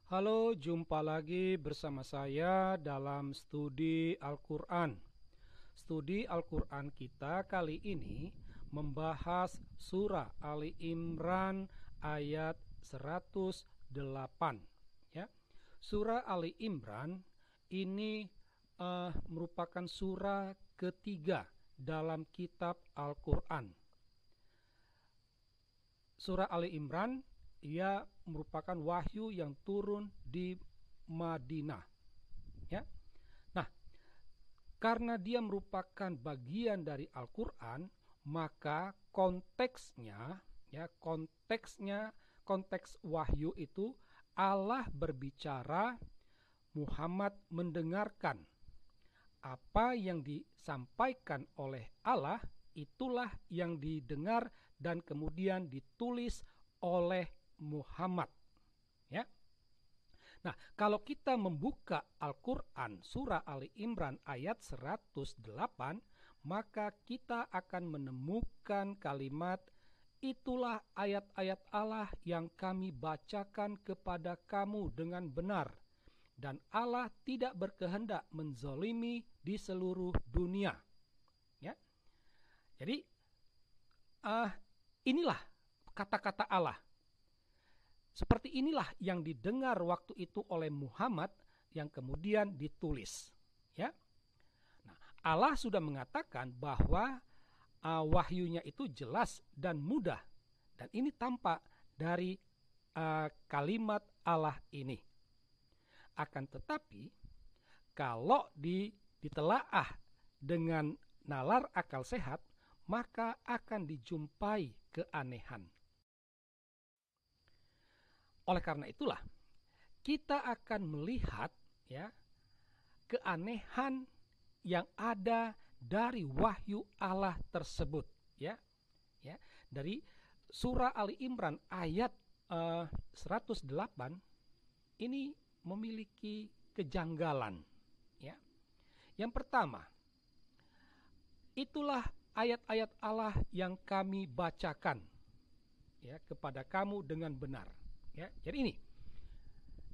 Halo, jumpa lagi bersama saya dalam studi Al-Quran. Studi Al-Quran kita kali ini membahas surah Ali Imran ayat 108. Ya. Surah Ali Imran ini merupakan surah ketiga dalam kitab Al-Quran. Surah Ali Imran ia merupakan wahyu yang turun di Madinah. Ya. Nah, karena dia merupakan bagian dari Al-Quran, maka konteks wahyu itu Allah berbicara, Muhammad mendengarkan. Apa yang disampaikan oleh Allah itulah yang didengar dan kemudian ditulis oleh Muhammad. Ya. Nah, kalau kita membuka Al-Quran surah Ali Imran ayat 108, maka kita akan menemukan kalimat, itulah ayat-ayat Allah yang kami bacakan kepada kamu dengan benar, dan Allah tidak berkehendak menzalimi di seluruh dunia. Ya. Jadi inilah kata-kata Allah. Seperti inilah yang didengar waktu itu oleh Muhammad yang kemudian ditulis. Ya. Nah, Allah sudah mengatakan bahwa wahyunya itu jelas dan mudah. Dan ini tampak dari kalimat Allah ini. Akan tetapi, kalau ditelaah dengan nalar akal sehat, maka akan dijumpai keanehan. Oleh karena itulah kita akan melihat ya keanehan yang ada dari wahyu Allah tersebut ya. Ya, dari surah Ali Imran ayat 108 ini memiliki kejanggalan ya. Yang pertama, itulah ayat-ayat Allah yang kami bacakan ya kepada kamu dengan benar. Ya, jadi ini,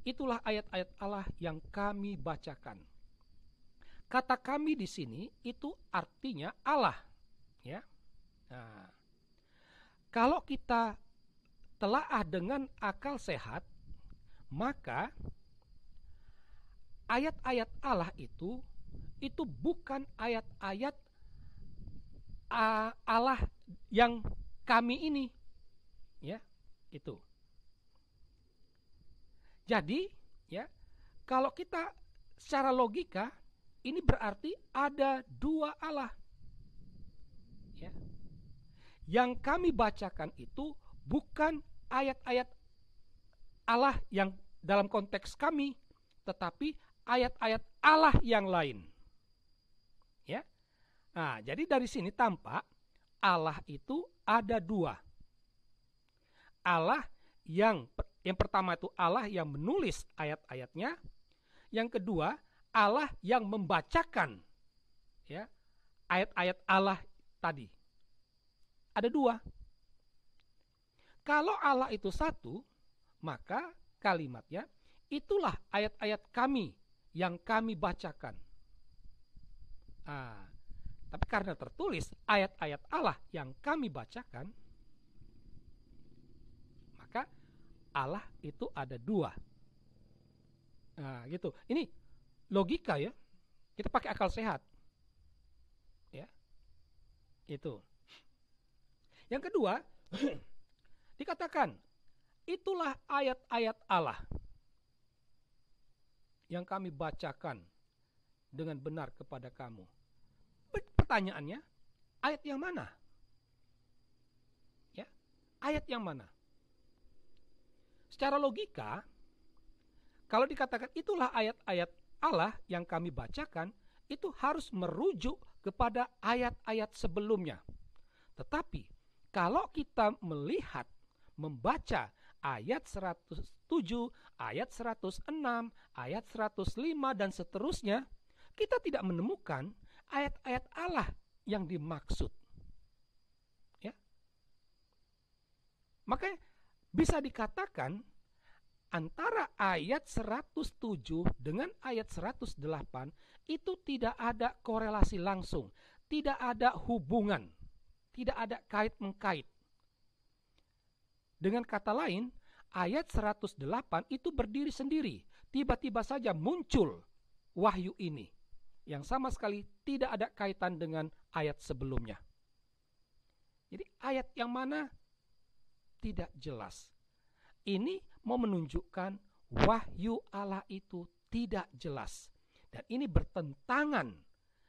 itulah ayat-ayat Allah yang kami bacakan. Kata kami di sini itu artinya Allah. Ya, nah, kalau kita telaah dengan akal sehat, maka ayat-ayat Allah itu bukan ayat-ayat Allah yang kami ini. Ya, itu. Jadi, ya, kalau kita secara logika, ini berarti ada dua Allah. Ya. Yang kami bacakan itu bukan ayat-ayat Allah yang dalam konteks kami, tetapi ayat-ayat Allah yang lain. Ya. Nah, jadi dari sini tampak Allah itu ada dua. Allah yang pertama itu Allah yang menulis ayat-ayatnya. Yang kedua, Allah yang membacakan ya ayat-ayat Allah tadi. Ada dua. Kalau Allah itu satu, maka kalimatnya itulah ayat-ayat kami yang kami bacakan. Tapi karena tertulis ayat-ayat Allah yang kami bacakan, maka Allah itu ada dua. Nah, gitu. Ini logika ya. Kita pakai akal sehat. Ya. Itu. Yang kedua, dikatakan itulah ayat-ayat Allah yang kami bacakan dengan benar kepada kamu. Pertanyaannya, ayat yang mana? Ya. Ayat yang mana? Secara logika, kalau dikatakan itulah ayat-ayat Allah yang kami bacakan, itu harus merujuk kepada ayat-ayat sebelumnya. Tetapi, kalau kita melihat, membaca ayat 107, ayat 106, ayat 105, dan seterusnya, kita tidak menemukan ayat-ayat Allah yang dimaksud. Ya. Makanya bisa dikatakan antara ayat 107 dengan ayat 108 itu tidak ada korelasi langsung, tidak ada hubungan, tidak ada kait-mengkait. Dengan kata lain, ayat 108 itu berdiri sendiri. Tiba-tiba saja muncul wahyu ini yang sama sekali tidak ada kaitan dengan ayat sebelumnya. Jadi ayat yang mana tidak jelas. Ini mau menunjukkan wahyu Allah itu tidak jelas. Dan ini bertentangan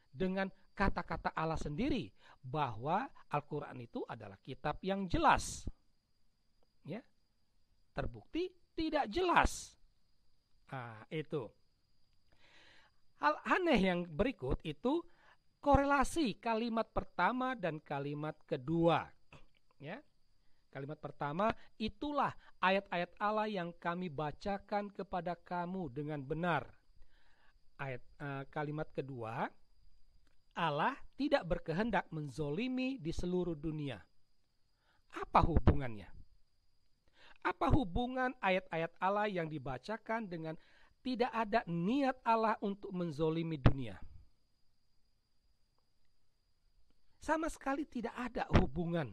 dengan kata-kata Allah sendiri bahwa Al-Quran itu adalah kitab yang jelas. Ya, terbukti tidak jelas. Itu. Hal aneh yang berikut itu korelasi kalimat pertama dan kalimat kedua. Ya. Kalimat pertama, itulah ayat-ayat Allah yang kami bacakan kepada kamu dengan benar. Kalimat kedua, Allah tidak berkehendak menzolimi di seluruh dunia. Apa hubungannya? Apa hubungan ayat-ayat Allah yang dibacakan dengan tidak ada niat Allah untuk menzolimi dunia? Sama sekali tidak ada hubungan.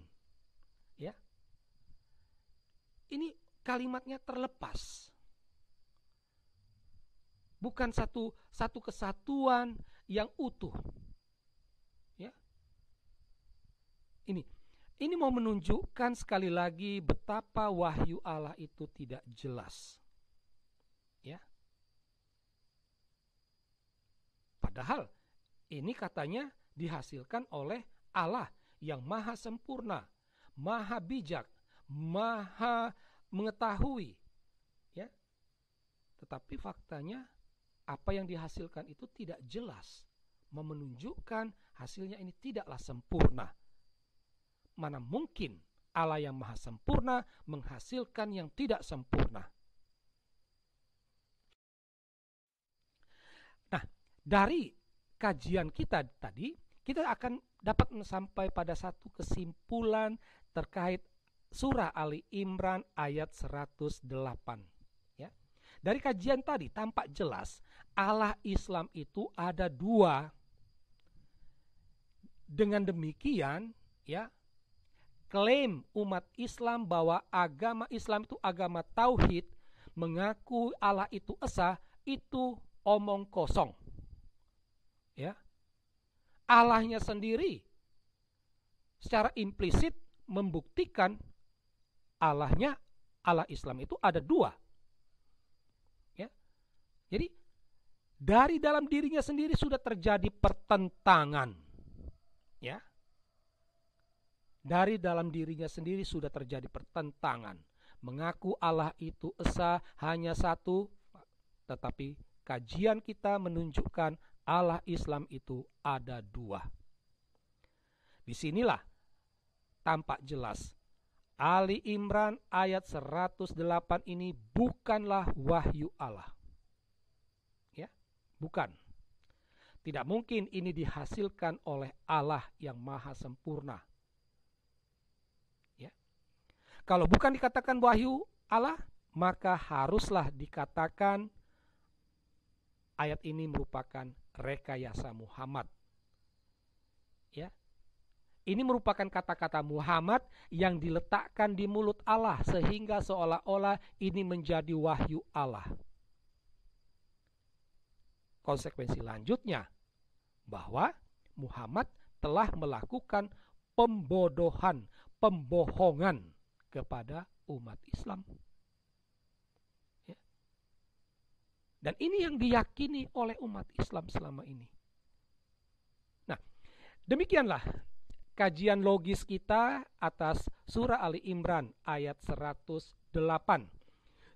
Ya. Ini kalimatnya terlepas. Bukan satu kesatuan yang utuh. Ya. Ini mau menunjukkan sekali lagi betapa wahyu Allah itu tidak jelas. Ya. Padahal ini katanya dihasilkan oleh Allah yang maha sempurna, maha bijak, maha mengetahui. Ya. Tetapi faktanya apa yang dihasilkan itu tidak jelas, menunjukkan hasilnya ini tidaklah sempurna. Mana mungkin Allah yang maha sempurna menghasilkan yang tidak sempurna. Nah, dari kajian kita tadi, kita akan dapat sampai pada satu kesimpulan terkait surah Ali Imran ayat 108. Ya. Dari kajian tadi tampak jelas Allah Islam itu ada dua. Dengan demikian, ya, klaim umat Islam bahwa agama Islam itu agama tauhid, mengaku Allah itu esa, itu omong kosong. Ya. Allahnya sendiri secara implisit membuktikan Allah Islam itu ada dua. Ya. Jadi dari dalam dirinya sendiri sudah terjadi pertentangan. Ya. Dari dalam dirinya sendiri sudah terjadi pertentangan. Mengaku Allah itu esa hanya satu, tetapi kajian kita menunjukkan Allah Islam itu ada dua. Disinilah tampak jelas Ali Imran ayat 108 ini bukanlah wahyu Allah. Ya, bukan. Tidak mungkin ini dihasilkan oleh Allah yang maha sempurna. Kalau bukan dikatakan wahyu Allah, maka haruslah dikatakan ayat ini merupakan rekayasa Muhammad. Ya. Ini merupakan kata-kata Muhammad yang diletakkan di mulut Allah sehingga seolah-olah ini menjadi wahyu Allah. Konsekuensi lanjutnya bahwa Muhammad telah melakukan pembodohan, pembohongan kepada umat Islam. Ya. Dan ini yang diyakini oleh umat Islam selama ini. Nah, demikianlah kajian logis kita atas surah Ali Imran ayat 108.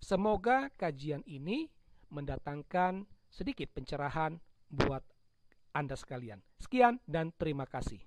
Semoga kajian ini mendatangkan sedikit pencerahan buat Anda sekalian. Sekian dan terima kasih.